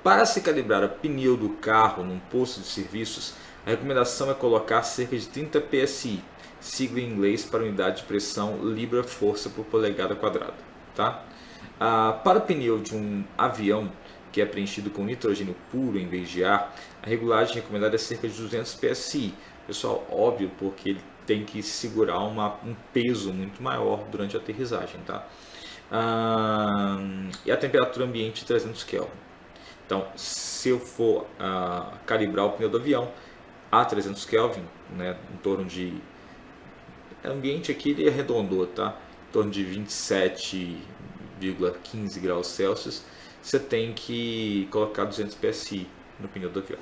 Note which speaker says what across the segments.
Speaker 1: Para se calibrar o pneu do carro num posto de serviços, a recomendação é colocar cerca de 30 psi, sigla em inglês para unidade de pressão libra-força por polegada quadrada. Tá? Para o pneu de um avião que é preenchido com nitrogênio puro em vez de ar, a regulagem recomendada é cerca de 200 psi. Pessoal, óbvio, porque ele tem que segurar um peso muito maior durante a aterrissagem. Tá? E a temperatura ambiente 300 Kelvin. Então, se eu for calibrar o pneu do avião a 300 Kelvin, né, em torno de... ambiente aqui ele arredondou, tá? Em torno de 27,15 graus Celsius, você tem que colocar 200 psi no pneu do avião.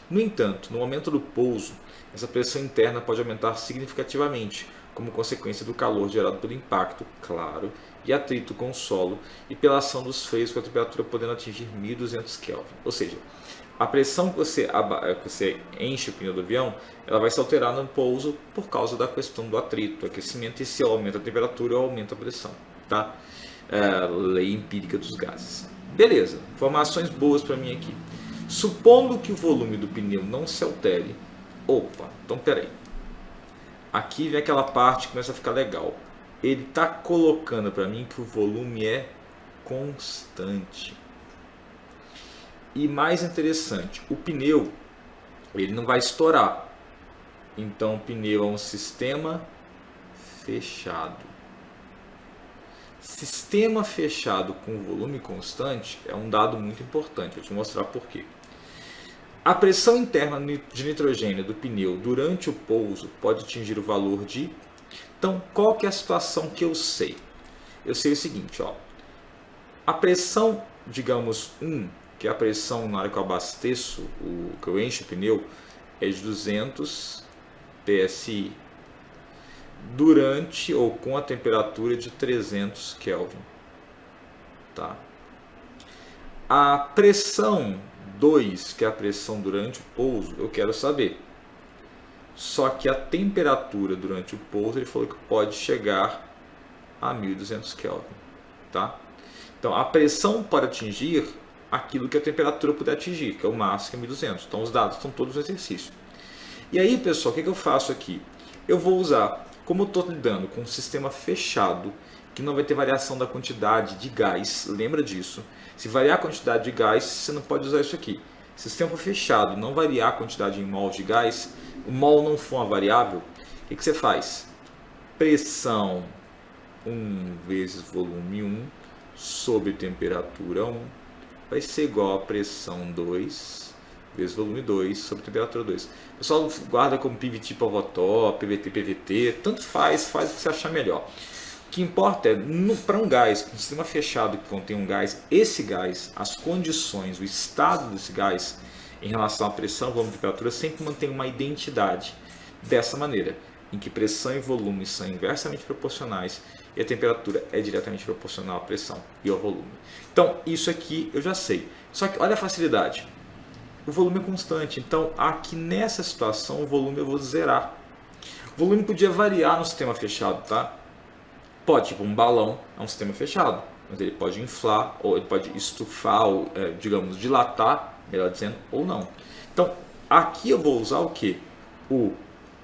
Speaker 1: No entanto, no momento do pouso, essa pressão interna pode aumentar significativamente, como consequência do calor gerado pelo impacto, claro, e atrito com o solo e pela ação dos freios com a temperatura podendo atingir 1200 Kelvin. Ou seja, a pressão que você enche o pneu do avião, ela vai se alterar no pouso por causa da questão do atrito, aquecimento, e se aumenta a temperatura, aumenta a pressão. Tá? Lei empírica dos gases. Beleza, informações boas para mim aqui. Supondo que o volume do pneu não se altere, então peraí. Aqui vem aquela parte que começa a ficar legal. Ele está colocando para mim que o volume é constante. E mais interessante, o pneu ele não vai estourar. Então o pneu é um sistema fechado. Sistema fechado com volume constante é um dado muito importante. Vou te mostrar por quê. A pressão interna de nitrogênio do pneu durante o pouso pode atingir o valor de... Então, qual que é a situação que eu sei? Eu sei o seguinte, ó. A pressão, digamos, 1, que é a pressão na hora que eu abasteço, que eu encho o pneu, é de 200 psi durante ou com a temperatura de 300 Kelvin. Tá? A pressão 2, que é a pressão durante o pouso, eu quero saber. Só que a temperatura durante o pouso, ele falou que pode chegar a 1200 Kelvin. Tá? Então, a pressão pode atingir aquilo que a temperatura puder atingir, que é o máximo, que é 1200. Então, os dados estão todos no exercício. E aí, pessoal, o que eu faço aqui? Eu vou usar, como eu estou lidando com um sistema fechado, que não vai ter variação da quantidade de gás, lembra disso. Se variar a quantidade de gás, você não pode usar isso aqui. Se o sistema for fechado, não variar a quantidade em mols de gás, o mol não for uma variável, o que você faz? Pressão 1 vezes volume 1 sobre temperatura 1 vai ser igual a pressão 2 vezes volume 2 sobre temperatura 2. O pessoal guarda como PVT Pavotó, PVT PVT, tanto faz o que você achar melhor. O que importa é, para um gás, um sistema fechado que contém um gás, esse gás, as condições, o estado desse gás em relação à pressão, volume e temperatura, sempre mantém uma identidade dessa maneira, em que pressão e volume são inversamente proporcionais e a temperatura é diretamente proporcional à pressão e ao volume. Então, isso aqui eu já sei. Só que olha a facilidade. O volume é constante, então aqui nessa situação o volume eu vou zerar. O volume podia variar no sistema fechado, tá? Pode, tipo um balão é um sistema fechado, mas ele pode inflar, ou ele pode estufar, ou digamos, dilatar, melhor dizendo, ou não. Então, aqui eu vou usar o que? O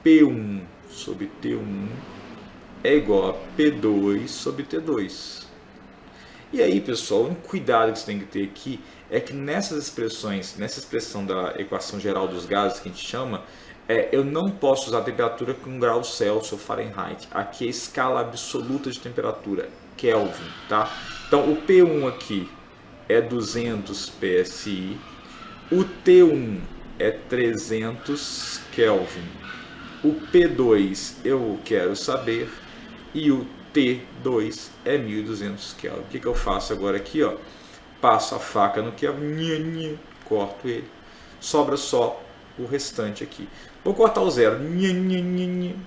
Speaker 1: P1 sobre T1 é igual a P2 sobre T2. E aí, pessoal, um cuidado que você tem que ter aqui é que nessas expressões, nessa expressão da equação geral dos gases que a gente chama, eu não posso usar a temperatura com graus Celsius ou Fahrenheit. Aqui é a escala absoluta de temperatura, Kelvin, tá? Então, o P1 aqui é 200 psi, o T1 é 300 Kelvin, o P2 eu quero saber e o T2 é 1200 Kelvin. O que eu faço agora aqui, ó? Passo a faca no Kelvin, corto ele, sobra só o restante aqui. Vou cortar o zero,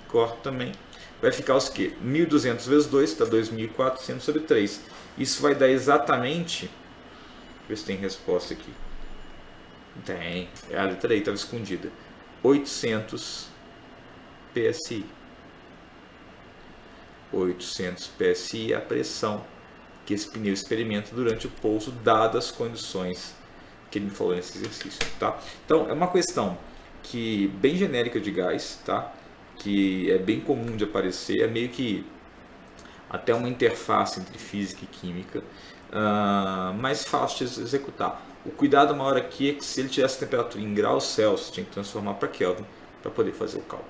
Speaker 1: corto também. Vai ficar os que? 1200 vezes 2, está 2400 sobre 3. Isso vai dar exatamente... Deixa eu ver se tem resposta aqui. Tem, a letra aí estava escondida. 800 psi. 800 psi é a pressão que esse pneu experimenta durante o pouso, dadas as condições que ele me falou nesse exercício, tá? Então é uma questão que bem genérica de gás, tá? Que é bem comum de aparecer, é meio que até uma interface entre física e química, mais fácil de executar. O cuidado maior aqui é que se ele tivesse temperatura em graus Celsius, tinha que transformar para Kelvin para poder fazer o cálculo.